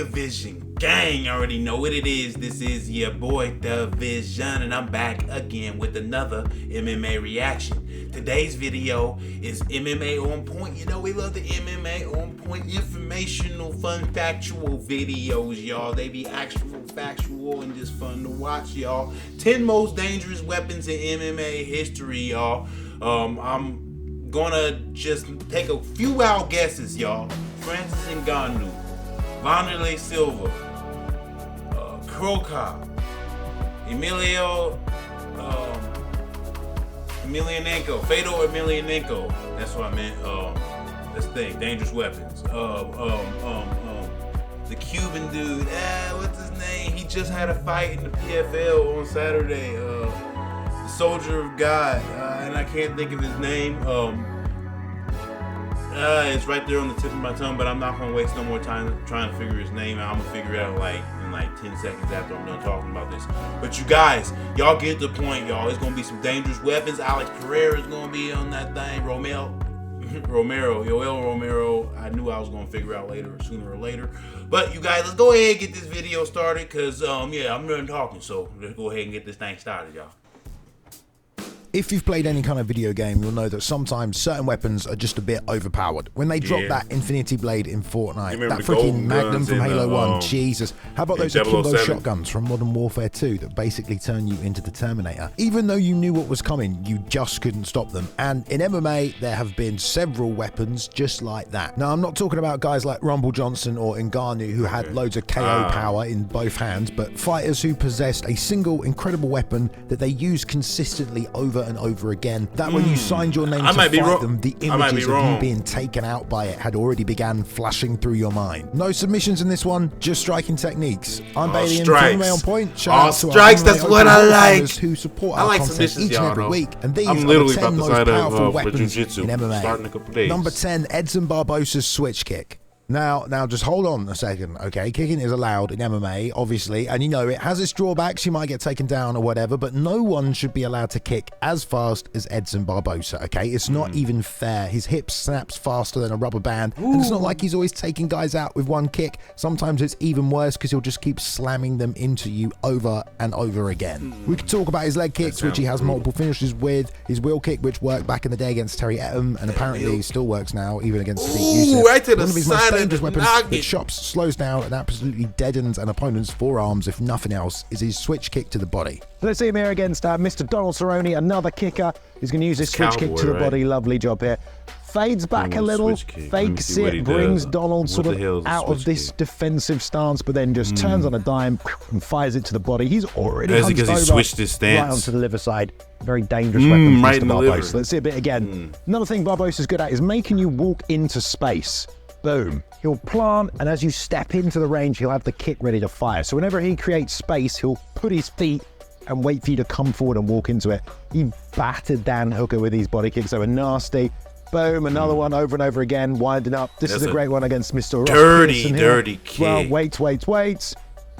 DaVizion gang, already know what it is. This is your boy DaVizion, and I'm back again with another MMA reaction. Today's video is MMA On Point. You know we love the MMA On Point informational, fun, factual videos, y'all. They be actual, factual, and just fun to watch, y'all. 10 most dangerous weapons in MMA history, y'all. I'm gonna just take a few wild guesses, y'all. Francis Ngannou, Wanderlei Silva, Krokop, Emelianenko, Fedor Emelianenko. That's what I meant. This thing, dangerous weapons. The Cuban dude. What's his name? He just had a fight in the PFL on Saturday. The Soldier of God, and I can't think of his name. It's right there on the tip of my tongue, but I'm not gonna waste no more time trying to figure his name out. I'm gonna figure it out in 10 seconds after I'm done talking about this. But you guys, y'all get the point, y'all. It's gonna be some dangerous weapons. Alex Pereira is gonna be on that thing. Yoel Romero. I knew I was gonna figure out sooner or later. But you guys, let's go ahead and get this video started, cause yeah, I'm done talking. So let's go ahead and get this thing started, y'all. If you've played any kind of video game, you'll know that sometimes certain weapons are just a bit overpowered. When they drop that Infinity Blade in Fortnite, that freaking Magnum from Halo 1, Jesus. How about those Akimbo shotguns from Modern Warfare 2 that basically turn you into the Terminator? Even though you knew what was coming, you just couldn't stop them. And in MMA, there have been several weapons just like that. Now, I'm not talking about guys like Rumble Johnson or Ngannou who had loads of KO power in both hands, but fighters who possessed a single incredible weapon that they used consistently over and over again, that when you signed your name to fight them, the images of you being taken out by it had already began flashing through your mind. No submissions in this one, just striking techniques. I'm Bailey from MMA On Point. Shout out to strikes, that's what I like. Who support our content each and every week, and these are the 10 most powerful weapons in MMA. Number 10, Edson Barbosa's switch kick. Now just hold on a second, okay? Kicking is allowed in MMA, obviously, and you know it has its drawbacks. You might get taken down or whatever, but no one should be allowed to kick as fast as Edson Barbosa, okay? It's not even fair. His hip snaps faster than a rubber band, and it's not like he's always taking guys out with one kick. Sometimes it's even worse because he'll just keep slamming them into you over and over again. We could talk about his leg kicks, which he has multiple finishes with, his wheel kick, which worked back in the day against Terry Etam, and apparently still works now, even against Steve Youssef. Right to the side. Dangerous weapons that chops, slows down, and absolutely deadens an opponent's forearms, if nothing else, is his switch kick to the body. So let's see him here against Mr. Donald Cerrone, another kicker. He's going to use his switch kick to the body. Lovely job here. Fades back a little, fakes it, brings Donald sort of out of this defensive stance, but then just turns on a dime and fires it to the body. He's already hunched over, switched his stance right onto the liver side. Very dangerous weapon for Mr. Barbosa. So let's see a bit again. Another thing Barbosa's good at is making you walk into space. Boom. He'll plant, and as you step into the range, he'll have the kick ready to fire. So whenever he creates space, he'll put his feet and wait for you to come forward and walk into it. He battered Dan Hooker with these body kicks. They were nasty. Boom, another one over and over again, winding up. This is a great one against Mr. Dirty kick. Well, wait.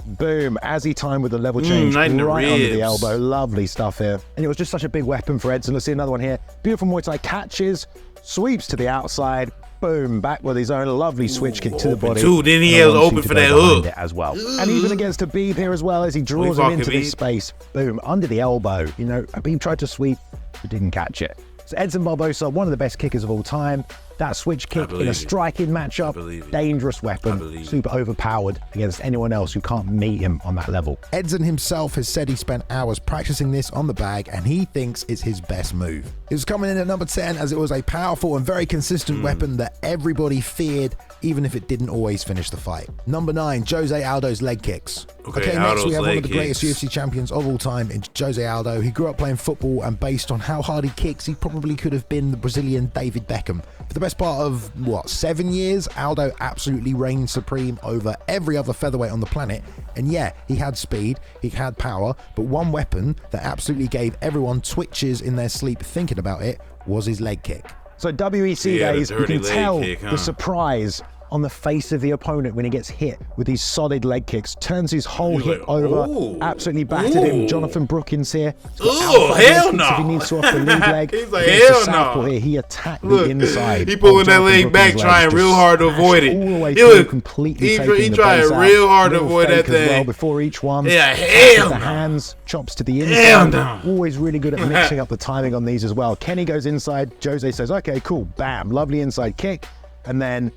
Boom, as he timed with the level change right under the elbow. Lovely stuff here. And it was just such a big weapon for Edson. Let's see another one here. Beautiful Muay Thai catches, sweeps to the outside. Boom, back with his own lovely switch kick to the body. Then he was open for that hook as well. And even against Habib here as well, as he draws him into this space. Boom, under the elbow. You know, Habib tried to sweep, but didn't catch it. So Edson Barbosa, one of the best kickers of all time. That switch kick in a striking matchup, dangerous weapon, super overpowered against anyone else who can't meet him on that level. Edson himself has said he spent hours practicing this on the bag, and he thinks it's his best move. It was coming in at number 10 as it was a powerful and very consistent weapon that everybody feared, even if it didn't always finish the fight. Number 9, Jose Aldo's leg kicks. Okay, next we have one of the greatest UFC champions of all time in Jose Aldo. He grew up playing football, and based on how hard he kicks, he probably could have been the Brazilian David Beckham. For the best part of, 7 years, Aldo absolutely reigned supreme over every other featherweight on the planet. And yeah, he had speed, he had power, but one weapon that absolutely gave everyone twitches in their sleep thinking about it was his leg kick. So WEC days, you can tell the surprise on the face of the opponent when he gets hit with these solid leg kicks, turns his whole hip like, over, ooh, absolutely battered him. Jonathan Brookins here. Oh, hell no. If he needs to off the lead leg, he's like, hell no. Here. He attacked the inside. He pulling that leg back, trying real hard to avoid it. All the way through, completely he trying real hard to avoid that thing. Well before each one. Yeah, hell the no. hands, chops to the inside. Hell no. Always really good at mixing up the timing on these as well. Kenny goes inside. Jose says, okay, cool, bam, lovely inside kick. And then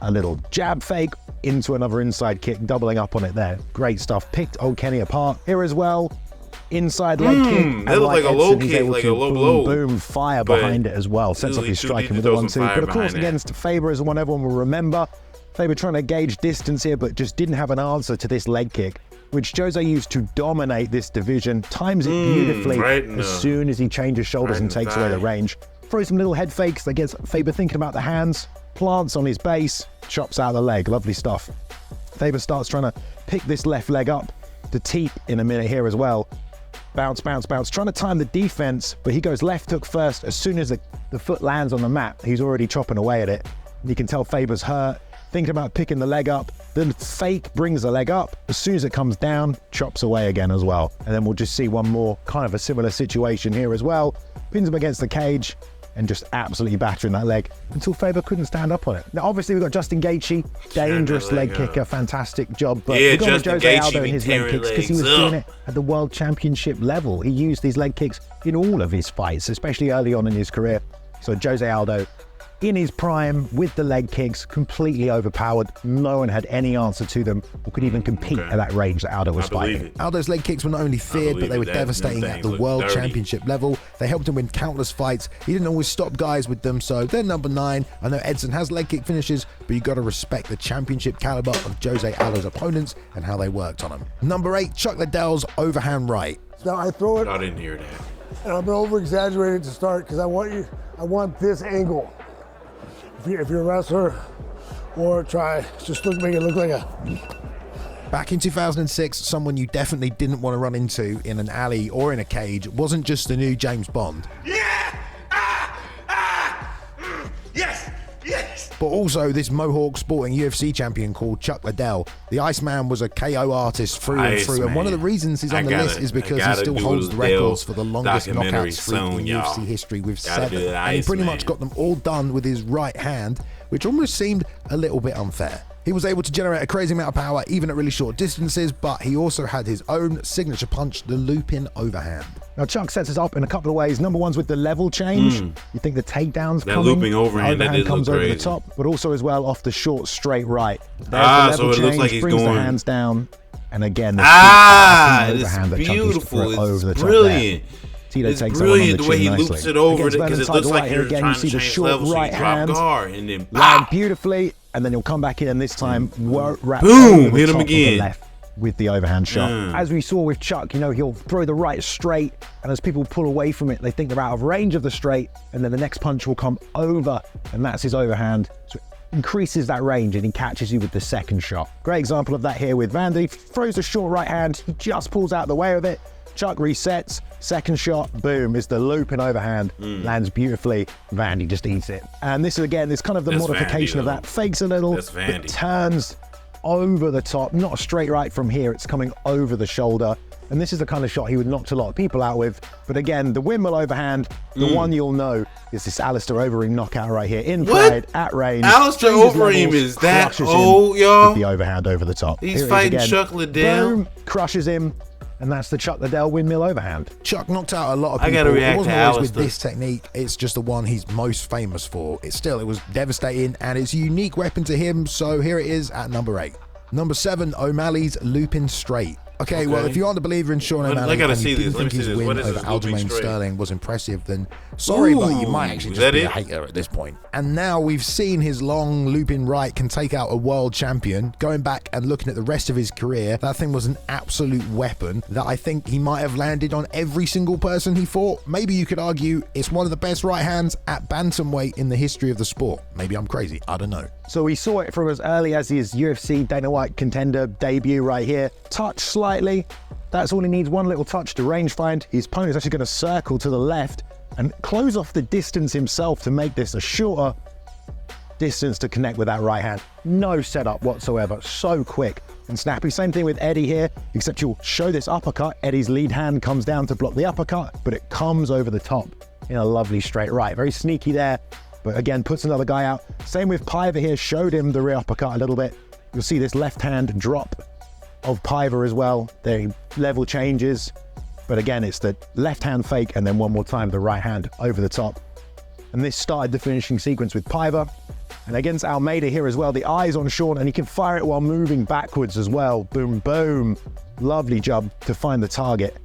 a little jab fake into another inside kick, doubling up on it there. Great stuff. Picked old Kenny apart here as well. Inside leg kick. That looked like a low kick, like a low blow. Boom, fire behind it as well. Sets off his striking with the 1-2. But of course, against Faber is the one everyone will remember. Faber trying to gauge distance here, but just didn't have an answer to this leg kick, which Jose used to dominate this division. Times it beautifully as soon as he changes shoulders and takes away the range. Throws some little head fakes that gets Faber thinking about the hands. Plants on his base, chops out the leg. Lovely stuff. Faber starts trying to pick this left leg up. The teep in a minute here as well. Bounce, bounce, bounce. Trying to time the defense, but he goes left hook first. As soon as the foot lands on the mat, he's already chopping away at it. You can tell Faber's hurt. Thinking about picking the leg up. The fake brings the leg up. As soon as it comes down, chops away again as well. And then we'll just see one more kind of a similar situation here as well. Pins him against the cage and just absolutely battering that leg until Faber couldn't stand up on it. Now, obviously, we've got Justin Gaethje, dangerous leg kicker, fantastic job. But we've got Jose Aldo in his leg kicks because he was doing it at the World Championship level. He used these leg kicks in all of his fights, especially early on in his career. So Jose Aldo, in his prime with the leg kicks, completely overpowered. No one had any answer to them or could even compete at that range that Aldo was fighting. Aldo's leg kicks were not only feared, but they were devastating at the World Championship level. They helped him win countless fights. He didn't always stop guys with them, so they're number 9. I know Edson has leg kick finishes, but you got to respect the championship caliber of Jose Aldo's opponents and how they worked on him. Number 8, Chuck Liddell's overhand right. Now I throw it. I didn't hear that. And I'm over exaggerating to start because I want this angle. If you're a wrestler, or just make it look like a... Back in 2006, someone you definitely didn't want to run into in an alley or in a cage wasn't just the new James Bond. Yeah! Yes! Yes! But also this Mohawk sporting UFC champion called Chuck Liddell. The Iceman was a KO artist through and through, and one of the reasons he's on the list is because he still holds the records for the longest knockout streak in UFC history with 7. And he pretty much got them all done with his right hand, which almost seemed a little bit unfair. He was able to generate a crazy amount of power even at really short distances, but he also had his own signature punch, the looping overhand. Now Chuck sets us up in a couple of ways. Number one's with the level change. You think the takedown's that coming. Looping overhand that comes over crazy. the top, but also as well off the short straight right. There's the level so it change, looks like he's brings going. the hands down, and again the it's beautiful. It's over the brilliant. Top there. It's brilliant the way he loops it over because it looks like you're trying to change levels. So you drop guard and then land beautifully, and then he'll come back in, and this time wrap boom, hit him again with the overhand shot. As we saw with Chuck, he'll throw the right straight, and as people pull away from it, they think they're out of range of the straight, and then the next punch will come over, and that's his overhand. So it increases that range, and he catches you with the second shot. Great example of that here with Vandy. Throws a short right hand, he just pulls out the way of it. Chuck resets, second shot, boom, is the loop and overhand, lands beautifully. Vandy just eats it. And this is again, this kind of the modification of that. Fakes a little, but turns over the top, not a straight right from here, it's coming over the shoulder. And this is the kind of shot he would knock a lot of people out with. But again, the windmill overhand, the one you'll know is this Alistair Overeem knockout right here. In pride, at range. Alistair Overeem is that old, y'all? The overhand over the top. He's fighting Chuck Liddell. Boom, crushes him. And that's the Chuck Liddell windmill overhand. Chuck knocked out a lot of people. I gotta react it wasn't to always Alistair. with this technique. It's just the one he's most famous for. It was devastating and it's a unique weapon to him. So here it is at number 8. Number 7, O'Malley's looping straight. Okay, well, if you aren't a believer in Sean O'Malley and you didn't think his win over Aljamain Sterling was impressive, then sorry, but you might actually just be a hater at this point. And now we've seen his long looping right can take out a world champion. Going back and looking at the rest of his career, that thing was an absolute weapon that I think he might have landed on every single person he fought. Maybe you could argue it's one of the best right hands at bantamweight in the history of the sport. Maybe I'm crazy, I don't know. So we saw it from as early as his UFC Dana White contender debut right here. Touch slightly, that's all he needs, one little touch to range find. His opponent's actually going to circle to the left and close off the distance himself to make this a shorter distance to connect with that right hand. No setup whatsoever, so quick and snappy. Same thing with Eddie here, except you'll show this uppercut. Eddie's lead hand comes down to block the uppercut, but it comes over the top in a lovely straight right. Very sneaky there, but again, puts another guy out. Same with Piver here, showed him the rear uppercut a little bit. You'll see this left hand drop of Piver as well. The level changes, but again, it's the left hand fake and then one more time, the right hand over the top. And this started the finishing sequence with Piver. And against Almeida here as well, the eyes on Sean, and he can fire it while moving backwards as well. Boom, boom. Lovely job to find the target.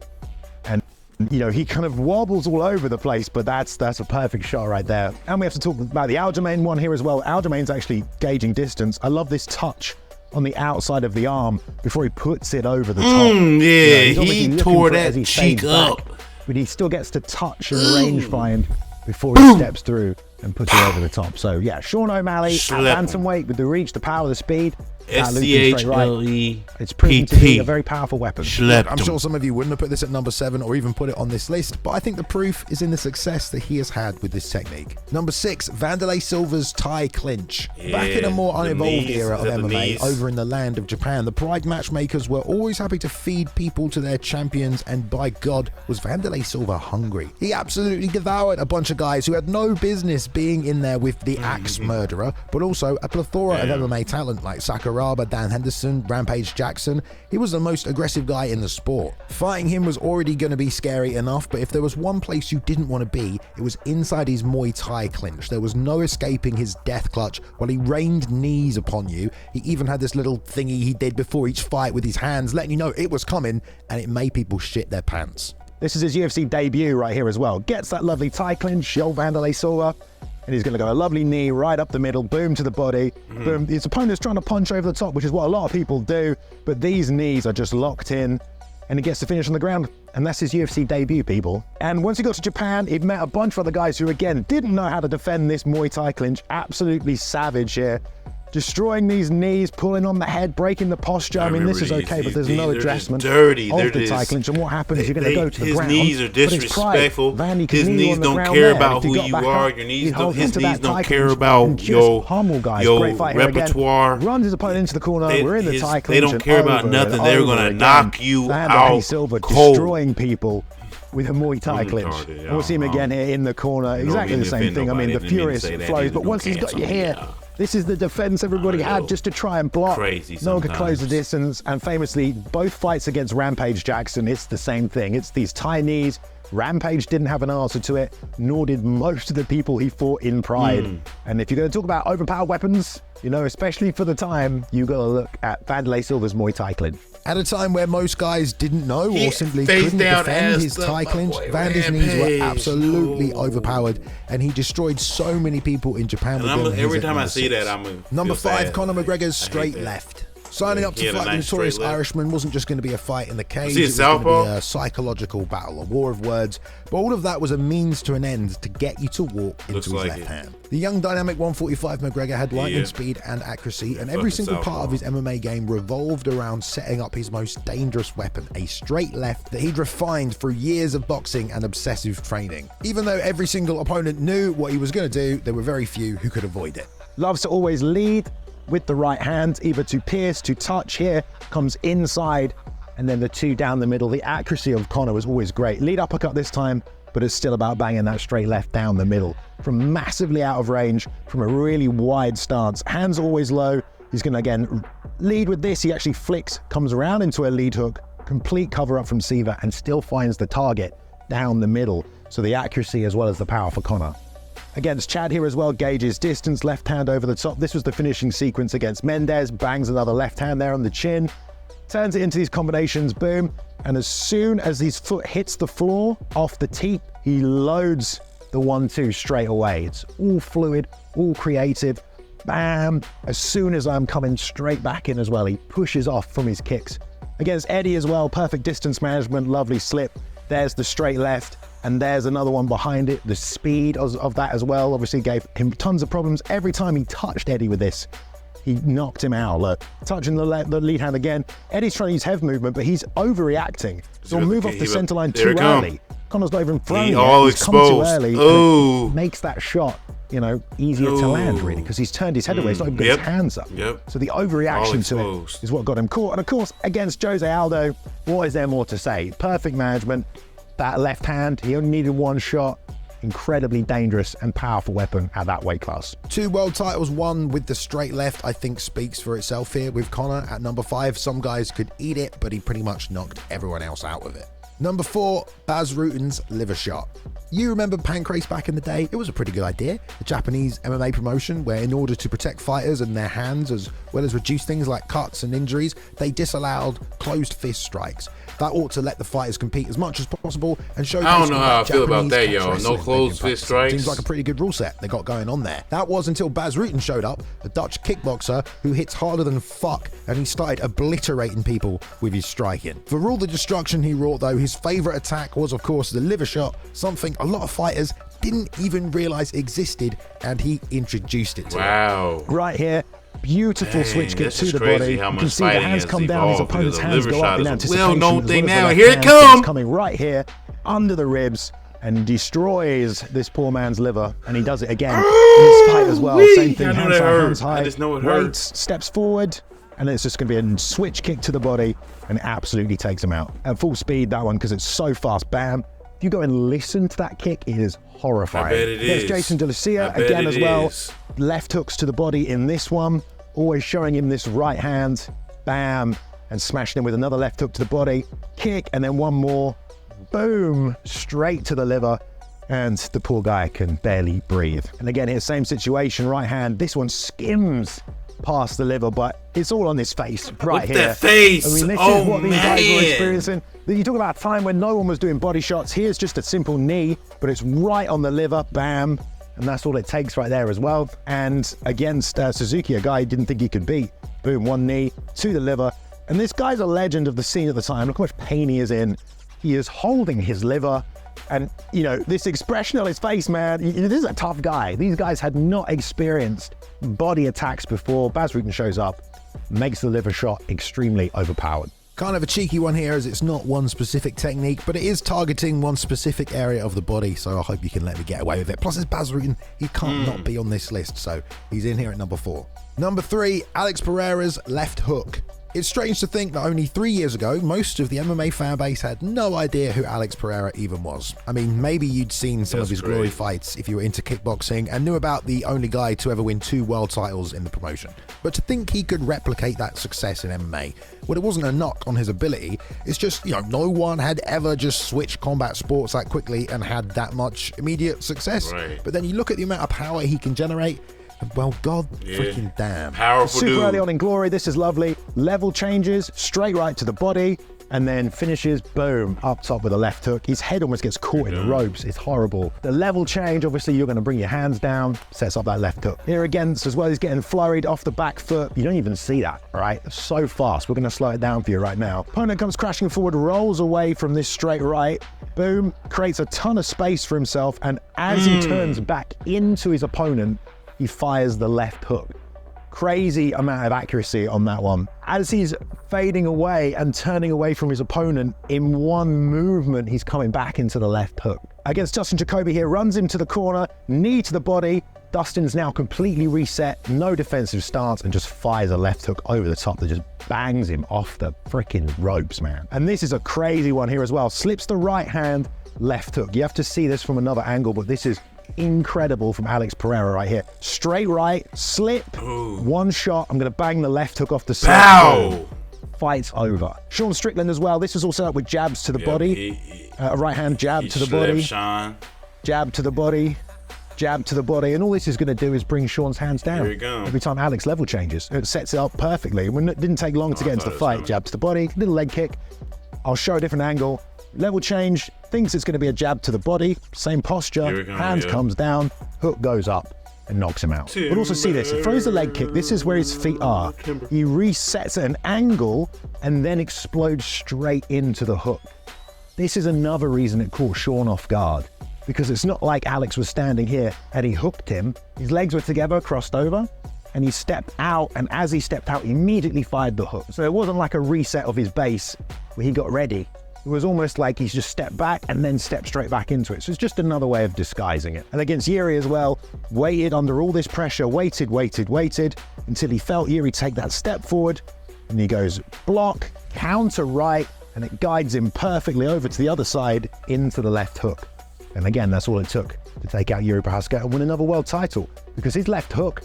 And, you know, he kind of wobbles all over the place, but that's a perfect shot right there. And we have to talk about the Aljamain one here as well. Aljamain's actually gauging distance. I love this touch on the outside of the arm before he puts it over the top. Yeah, you know, he tore that cheek up. But he still gets to touch and range find before he steps through and puts it over the top. So yeah, Sean O'Malley at bantamweight with the reach, the power, the speed. SCHLE. It's proven to be a very powerful weapon. I'm sure some of you wouldn't have put this at number 7 or even put it on this list, but I think the proof is in the success that he has had with this technique. Number 6, Wanderlei Silva's Thai clinch. Back in a more unevolved era of MMA, over in the land of Japan, the Pride matchmakers were always happy to feed people to their champions, and by God, was Wanderlei Silva hungry. He absolutely devoured a bunch of guys who had no business being in there with the axe murderer, but also a plethora of MMA talent like Sakuraba, Dan Henderson, Rampage Jackson. He was the most aggressive guy in the sport. Fighting him was already going to be scary enough, but if there was one place you didn't want to be, it was inside his Muay Thai clinch. There was no escaping his death clutch while he rained knees upon you. He even had this little thingy he did before each fight with his hands, letting you know it was coming, and it made people shit their pants. This is his UFC debut right here as well. Gets that lovely Thai clinch, old Wanderlei Silva. And he's going to go a lovely knee right up the middle, boom to the body, boom. His opponent's trying to punch over the top, which is what a lot of people do, but these knees are just locked in, and he gets to finish on the ground, and that's his UFC debut, people. And once he got to Japan, he'd met a bunch of other guys who, again, didn't know how to defend this Muay Thai clinch. Absolutely savage here. Destroying these knees, pulling on the head, breaking the posture. I mean, this is okay, but there's no adjustment of the Thai clinch. And what happens, you're going to go to the ground. His knees are disrespectful. His knees don't care about who you are. His knees don't care about your repertoire. Runs his opponent into the corner. We're in the Thai clinch. They don't care about nothing. They're going to knock you out Silva cold. Destroying people with a Muay Thai clinch. We'll see him again here in the corner. Exactly the same thing. I mean, the furious flows. But once he's got you here, this is the defense everybody had just to try and block. No one could close the distance. And famously, both fights against Rampage Jackson, it's the same thing. It's these Thai knees. Rampage didn't have an answer to it, nor did most of the people he fought in Pride. And if you're going to talk about overpowered weapons, you know, especially for the time, you got to look at Wanderlei Silva's Muay Thai clinch. At a time where most guys didn't know or simply couldn't defend his Thai clinch, Vander's knees were absolutely overpowered, and he destroyed so many people in Japan. Every time I see that, I'm Number 5, Conor McGregor's straight left. Signing up to fight the notorious Irishman wasn't just going to be a fight in the cage, it was going to be a psychological battle, a war of words, but all of that was a means to an end to get you to walk into his left hand. The young dynamic 145 McGregor had lightning speed and accuracy, and every single part of his MMA game revolved around setting up his most dangerous weapon, a straight left that he'd refined through years of boxing and obsessive training. Even though every single opponent knew what he was going to do, there were very few who could avoid it. Loves to always lead with the right hand, either to pierce, to touch. Here comes inside, and then the two down the middle. The accuracy of Conor was always great. Lead uppercut this time, but it's still about banging that straight left down the middle. From massively out of range, from a really wide stance. Hands always low. He's going to, again, lead with this. He actually flicks, comes around into a lead hook, complete cover up from Siva, and still finds the target down the middle. So the accuracy as well as the power for Conor. Against Chad here as well, gauges distance, left hand over the top. This was the finishing sequence against Mendez. Bangs another left hand there on the chin. Turns it into these combinations, boom. And as soon as his foot hits the floor, off the teep, he loads the 1-2 straight away. It's all fluid, all creative. Bam! As soon as I'm coming straight back in as well, he pushes off from his kicks. Against Eddie as well, perfect distance management, lovely slip. There's the straight left. And there's another one behind it. The speed of that as well obviously gave him tons of problems. Every time he touched Eddie with this, he knocked him out. Look, touching the lead hand again. Eddie's trying to use heavy movement, but he's overreacting. So he'll move off the center line too early. Conor's not even thrown yet. He's exposed. Come too early. Makes that shot you know, easier to land really, because he's turned his head away. He's not even got his hands up. So the overreaction to it is what got him caught. And of course, against Jose Aldo, what is there more to say? Perfect management. That left hand, he only needed one shot. Incredibly dangerous and powerful weapon at that weight class. 2 world titles won with the straight left, I think speaks for itself here with Conor at number 5. Some guys could eat it, but he pretty much knocked everyone else out with it. Number 4, Bas Rutten's liver shot. You remember Pancrase back in the day? It was a pretty good idea. The Japanese MMA promotion where in order to protect fighters and their hands as well as reduce things like cuts and injuries, they disallowed closed fist strikes. That ought to let the fighters compete as much as possible and show. I don't know how I feel about that, yo. No closed fist strikes. Seems like a pretty good rule set they got going on there. That was until Bas Rutten showed up, a Dutch kickboxer who hits harder than fuck, and he started obliterating people with his striking. For all the destruction he wrought though, his favourite attack was of course the liver shot, something a lot of fighters didn't even realise existed, and he introduced it to them. Right here. Beautiful switch kick to the body. You can see the hands come down, his opponent's hands go up in anticipation. Well-known thing now. Here it comes! Coming right here, under the ribs, and destroys this poor man's liver. And he does it again in this fight as well. Same thing, hands high, waits, steps forward, and it's just going to be a switch kick to the body, and absolutely takes him out. At full speed, that one, because it's so fast, bam. If you go and listen to that kick, it is horrifying. I bet it There's is. Jason De La Cia again as well. Left hooks to the body in this one. Always showing him this right hand, bam, and smashing him with another left hook to the body, kick, and then one more, boom, straight to the liver, and the poor guy can barely breathe. And again, here, same situation, right hand, this one skims past the liver, but it's all on his face, right here. That face! I mean, this is what these guys were experiencing. You talk about a time when no one was doing body shots. Here's just a simple knee, but it's right on the liver, bam. And that's all it takes right there as well. And against Suzuki, a guy he didn't think he could beat. Boom, one knee to the liver. And this guy's a legend of the scene at the time. Look how much pain he is in. He is holding his liver. And, you know, this expression on his face, man, this is a tough guy. These guys had not experienced body attacks before. Bas Rutten shows up, makes the liver shot extremely overpowered. Kind of a cheeky one here, as it's not one specific technique, but it is targeting one specific area of the body, so I hope you can let me get away with it. Plus, it's Bas Rutten, he can't not be on this list, so he's in here at number 4. Number 3, Alex Pereira's left hook. It's strange to think that only 3 years ago, most of the MMA fan base had no idea who Alex Pereira even was. I mean, maybe you'd seen some of his glory fights if you were into kickboxing and knew about the only guy to ever win 2 world titles in the promotion. But to think he could replicate that success in MMA, well, it wasn't a knock on his ability. It's just, you know, no one had ever just switched combat sports that quickly and had that much immediate success. But then you look at the amount of power he can generate, well, god freaking damn. Powerful Super dude. early on in glory, this is lovely. Level changes, straight right to the body, and then finishes, boom, up top with a left hook. His head almost gets caught in the ropes. It's horrible. The level change, obviously you're going to bring your hands down, sets up that left hook. Here again, as well, he's getting flurried off the back foot. You don't even see that, all right? So fast. We're going to slow it down for you right now. Opponent comes crashing forward, rolls away from this straight right, boom, creates a ton of space for himself, and as he turns back into his opponent, he fires the left hook. Crazy amount of accuracy on that one. As he's fading away and turning away from his opponent, in one movement, he's coming back into the left hook. Against Dustin Jacoby here, runs him to the corner, knee to the body. Dustin's now completely reset, no defensive stance, and just fires a left hook over the top that just bangs him off the freaking ropes, man. And this is a crazy one here as well. Slips the right hand, left hook. You have to see this from another angle, but this is incredible from Alex Pereira right here. Straight right, slip, one shot. I'm going to bang the left hook off the side. Fight's over. Sean Strickland as well. This is all set up with jabs to the body. A right hand jab to the body. Jab to the body. Jab to the body. And all this is going to do is bring Sean's hands down. Here we go. Every time Alex level changes. It sets it up perfectly. It didn't take long to get into the fight. Jab to the body, little leg kick. I'll show a different angle. Level change, thinks it's going to be a jab to the body, same posture, hands comes down, hook goes up and knocks him out. But also see this, it throws the leg kick, this is where his feet are. He resets at an angle and then explodes straight into the hook. This is another reason it caught Sean off guard, because it's not like Alex was standing here and he hooked him. His legs were together, crossed over, and he stepped out, and as he stepped out, he immediately fired the hook. So it wasn't like a reset of his base where he got ready It was almost like he's just stepped back and then stepped straight back into it. So it's just another way of disguising it. And against Yuri as well, waited under all this pressure, waited until he felt Yuri take that step forward, and he goes block, counter right, and it guides him perfectly over to the other side into the left hook. And again, that's all it took to take out Yuri Prochazka and win another world title, because his left hook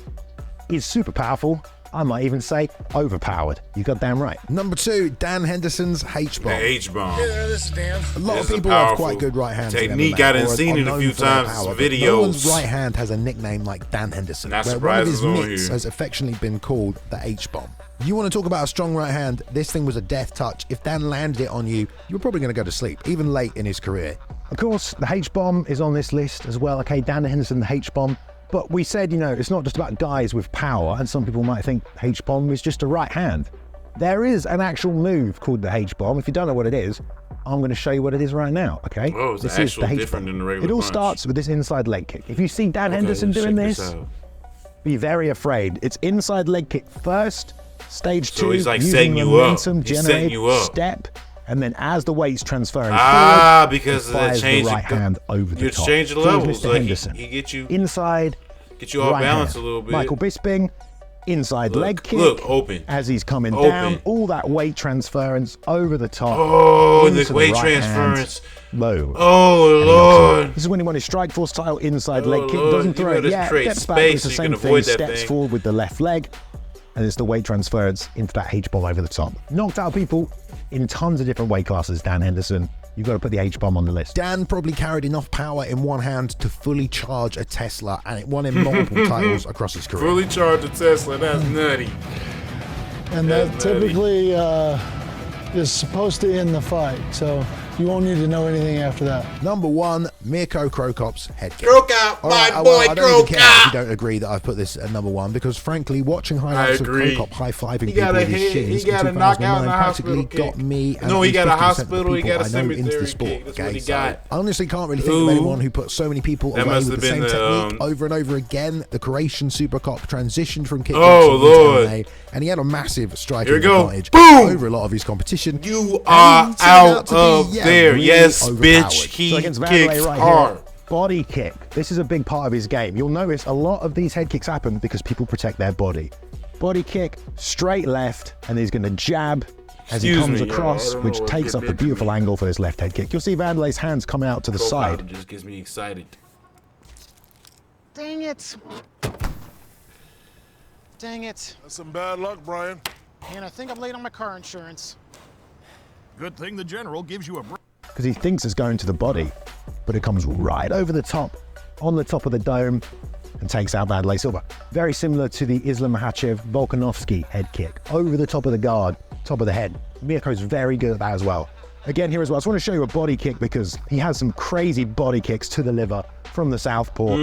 is super powerful. I might even say overpowered. You got damn right. Number 2, Dan Henderson's H-bomb. The H-bomb. Yeah, this is Dan. A lot of people have quite good right hands. Technique, I done seen it a few times in videos. No one's right hand has a nickname like Dan Henderson, where one of his mitts has affectionately been called the H-bomb. You want to talk about a strong right hand, this thing was a death touch. If Dan landed it on you, you were probably going to go to sleep, even late in his career. Of course, the H-bomb is on this list as well. Okay, Dan Henderson, the H-bomb. But we said, you know, it's not just about guys with power, and some people might think H-bomb is just a right hand. There is an actual move called the H-bomb. If you don't know what it is, I'm going to show you what it is right now, okay? Oh, it's actually different than the regular It all punch. Starts with this inside leg kick. If you see Dan Henderson doing this, be very afraid. It's inside leg kick first, stage 2, so he's like using setting you momentum, up. He's setting you up. Step, and then as the weight's transferring forward, because of fires that change, the right hand over the top. You're changing Here's levels. Mr. Like Henderson. he get you inside, get you off right balance hand. a little bit. Michael Bisping, inside leg kick. Look, open. As he's coming down, all that weight transference over the top. Oh, into the weight right transference. Low. Oh, Lord. This is when he won his Strike Force title inside leg kick. Lord. Doesn't throw it yet. Create Steps back, space it's the so you same can thing. avoid that Steps thing. forward with the left leg. And it's the weight transference into that H-bomb over the top. Knocked out people in tons of different weight classes, Dan Henderson. You've got to put the H-bomb on the list. Dan probably carried enough power in one hand to fully charge a Tesla, and it won him multiple titles across his career. Fully charged a Tesla. That's nutty. And that typically is supposed to end the fight, so you won't need to know anything after that. Number 1, Mirko Cro Cop's head kick. Krokop, my boy, I don't even care if you Krokop. don't agree that I've put this at number 1, because frankly, watching highlights of agree. Cro Cop high-fiving He people got a with his head- shins he got in a knockout in 2009 the practically hospital got kick. me and No, he at got a least 50% of the hospital, he people got a I know into the cemetery sport. kick. That's what Okay, he so got. I honestly can't really think of anyone who put so many people That away must with the have same been the, technique over and over again. The Croatian Super Cop transitioned from kickboxing Oh, into Lord. MMA, and he had a massive striking Here we go. advantage Boom! over a lot of his competition. You And are he turned out to be, out yeah, there. really Yes, overpowered. bitch. He So against Vanderlei kicks right hard. here, body kick. This is a big part of his game. You'll notice a lot of these head kicks happen because people protect their body. Body kick, straight left, and he's going to jab as he Excuse comes me, y'all. across, I don't which know what takes up getting the beautiful into. angle for this left head kick. You'll see Vanderlei's hands coming out to the side. Just gets me excited. Dang it. Dang it. That's some bad luck, Brian. And I think I'm late on my car insurance. Good thing the general gives you a break. Because he thinks it's going to the body, but it comes right over the top, on the top of the dome, and takes out Vanderlei Silva. Very similar to the Islam Makhachev Volkanovski head kick, over the top of the guard, top of the head. Mirko's very good at that as well. Again, here as well, I just want to show you a body kick because he has some crazy body kicks to the liver from the southpaw,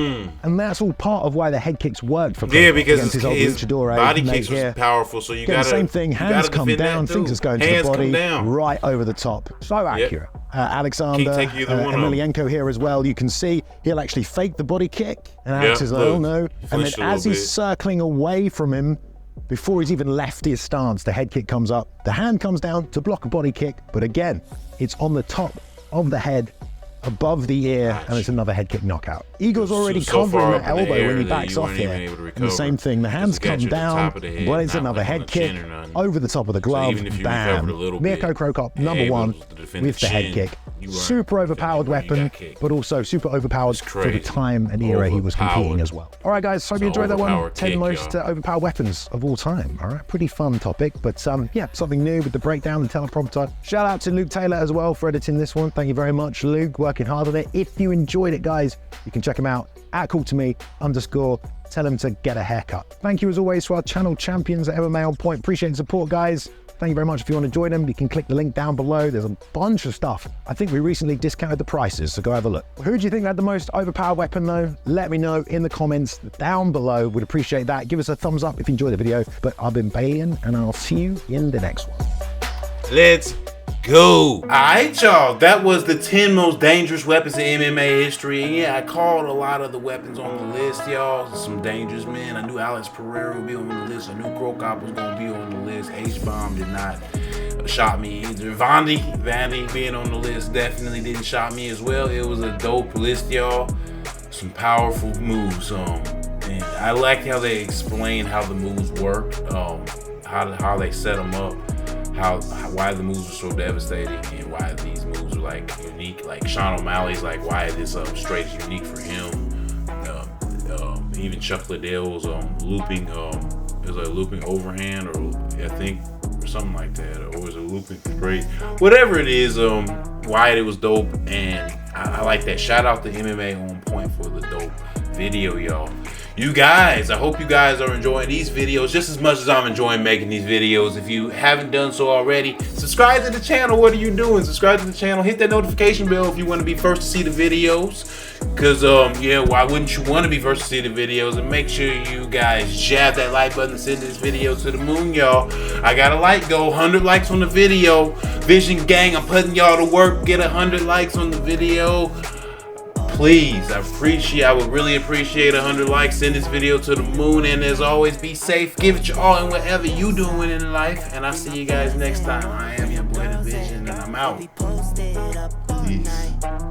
and that's all part of why the head kicks worked for Yeah, Cro Cop because against his old his luchador body mate kicks was here. powerful, so you Again, gotta same thing, you hands gotta come defend down, that thinks too. it's going Hands to the come body, down. right over the top. So accurate. Alexander Can't take either one of 'em. Emelianenko here as well. You can see he'll actually fake the body kick, and Alex is like, oh look, no. And then flinched a as little he's bit. circling away from him, before he's even left his stance, the head kick comes up. The hand comes down to block a body kick, but again, it's on the top of the head, above the ear, and it's another head kick knockout. Igor's already So far covering up the in the elbow air when he that backs you off weren't even here. able to And the recover. same thing, the hands Because it got come you at the down, top of the head, but it's not another like on head the kick chin or nothing. over the top of the glove. even if you Bam. recovered a little bit, Mirko Cro Cop, you're number able one, to defend with the head chin. kick. You weren't Super overpowered defending when you weapon, got kicked. but also super overpowered It's for the crazy. time and era he was competing Overpowered. as well. All right, guys, hope you It's an enjoyed that one. overpowered 10 kick, most y'all. overpowered weapons of all time. All right, pretty fun topic, but yeah, something new with the breakdown, the teleprompter. Shout out to Luke Taylor as well for editing this one. Thank you very much, Luke, working hard on it. If you enjoyed it, guys, you can check him out at @CallToMe_. Tell him to get a haircut. Thank you as always to our channel champions at MMA On Point. Appreciate the support, guys. Thank you very much. If you want to join them, you can click the link down below. There's a bunch of stuff. I think we recently discounted the prices, so go have a look. Who do you think had the most overpowered weapon though? Let me know in the comments down below. Would appreciate that. Give us a thumbs up if you enjoyed the video. But I've been Balian, and I'll see you in the next one. Let's go. Alright, y'all. That was the 10 most dangerous weapons in MMA history. And yeah, I called a lot of the weapons on the list, y'all. Some dangerous men. I knew Alex Pereira would be on the list. I knew Cro Cop was going to be on the list. H-bomb did not shot me either. Vandy being on the list definitely didn't shot me as well. It was a dope list, y'all. Some powerful moves. And I liked how they explained how the moves work, how they set them up, why the moves are so devastating, and why these moves are like unique. Like Sean O'Malley's like why this straight is unique for him. Even Chuck Liddell's looping, is a looping overhand, or I think, or something like that, or was it looping straight? Whatever it is, Wyatt, it was dope, and I like that. Shout out to MMA On Point for the dope video, y'all. You guys, I hope you guys are enjoying these videos just as much as I'm enjoying making these videos. If you haven't done so already, subscribe to the channel. What are you doing? Subscribe to the channel. Hit that notification bell if you want to be first to see the videos. Because, yeah, why wouldn't you want to be first to see the videos? And make sure you guys jab that like button and send this video to the moon, y'all. I got a like goal, 100 likes on the video. Vision gang, I'm putting y'all to work. Get 100 likes on the video. Please, I would really appreciate 100 likes. Send this video to the moon, and as always, be safe. Give it your all in whatever you doing in life, and I'll see you guys next time. I am your boy DaVizion, and I'm out. Peace.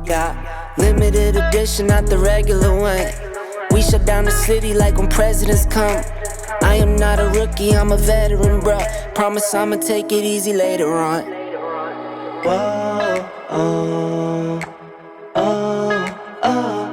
Yeah, limited edition, not the regular one. We shut down the city like when presidents come. I am not a rookie, I'm a veteran, bruh. Promise I'ma take it easy later on. Whoa, oh, oh, oh.